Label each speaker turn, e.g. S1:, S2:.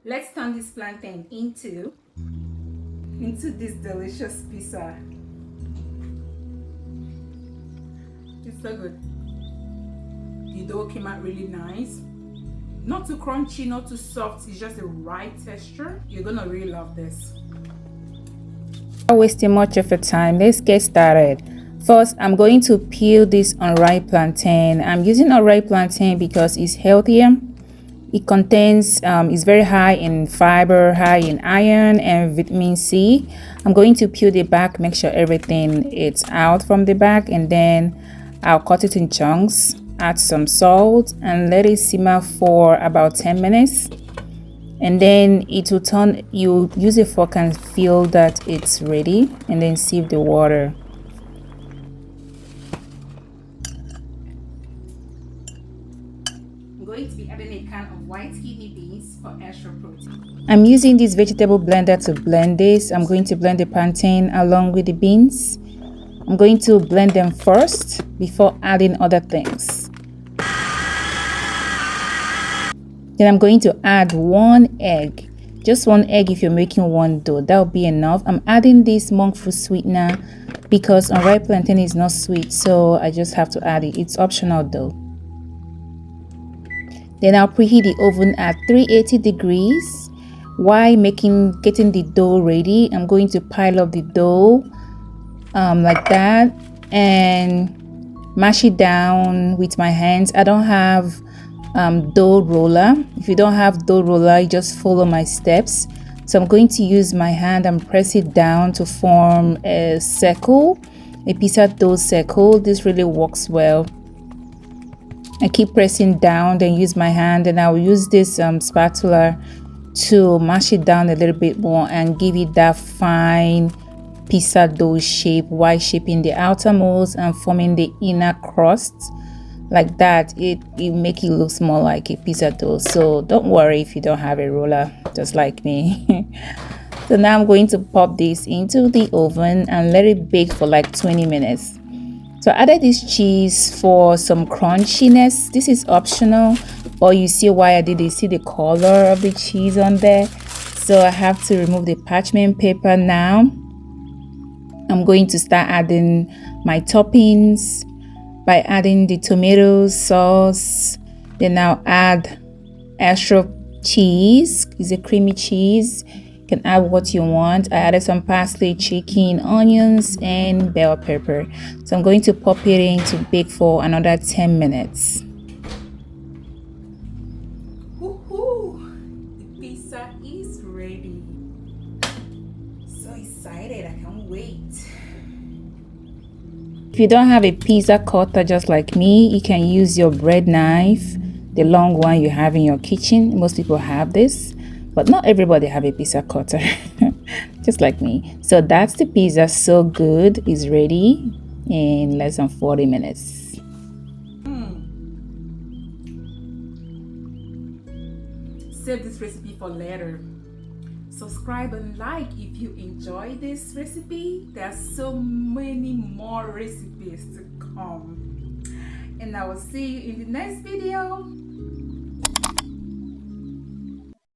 S1: Let's turn this plantain into this delicious pizza. It's so good. The dough came out really nice. Not too crunchy, not too soft. It's just the right texture. You're gonna really love this.
S2: Without wasting much of your time, let's get started. First, I'm going to peel this unripe plantain. I'm using unripe plantain because it's healthier. It contains, it's very high in fiber, high in iron and vitamin C. I'm going to peel the back, make sure everything is out from the back, and then I'll cut it in chunks, add some salt, and let it simmer for about 10 minutes. And then it will turn, you use a fork and feel that it's ready, and then sieve the water.
S1: I'm going to be adding a can of white kidney beans for extra protein.
S2: I'm using this vegetable blender to blend this. I'm going to blend the plantain along with the beans. I'm going to blend them first before adding other things. Then I'm going to add 1 egg. Just 1 egg if you're making one dough. That'll be enough. I'm adding this Monkfruit sweetener because unripe plantain is not sweet, so I just have to add it. It's optional though. Then I'll preheat the oven at 380 degrees. While getting the dough ready, I'm going to pile up the dough like that and mash it down with my hands. I don't have dough roller. If you don't have dough roller, you just follow my steps. So I'm going to use my hand and press it down to form a circle, a pizza dough circle. This really works well. I keep pressing down, then use my hand, and I'll use this spatula to mash it down a little bit more and give it that fine pizza dough shape while shaping the outermost and forming the inner crust. Like that, it make it look more like a pizza dough. So don't worry if you don't have a roller, just like me. So now I'm going to pop this into the oven and let it bake for like 20 minutes. So I added this cheese for some crunchiness. This is optional, but you see why I did it. See the color of the cheese on there. So I have to remove the parchment paper now. I'm going to start adding my toppings by adding the tomato sauce. Then I'll add extra cheese. It's a creamy cheese. You can add what you want. I added some parsley, chicken, onions, and bell pepper. So I'm going to pop it in to bake for another 10 minutes.
S1: The pizza is ready. So excited, I can't wait.
S2: If you don't have a pizza cutter just like me, you can use your bread knife, the long one you have in your kitchen. Most people have this, but not everybody have a pizza cutter, just like me. So that's the pizza. So good. It's ready in less than 40 minutes.
S1: Save this recipe for later. Subscribe and like if you enjoy this recipe. There are so many more recipes to come. And I will see you in the next video.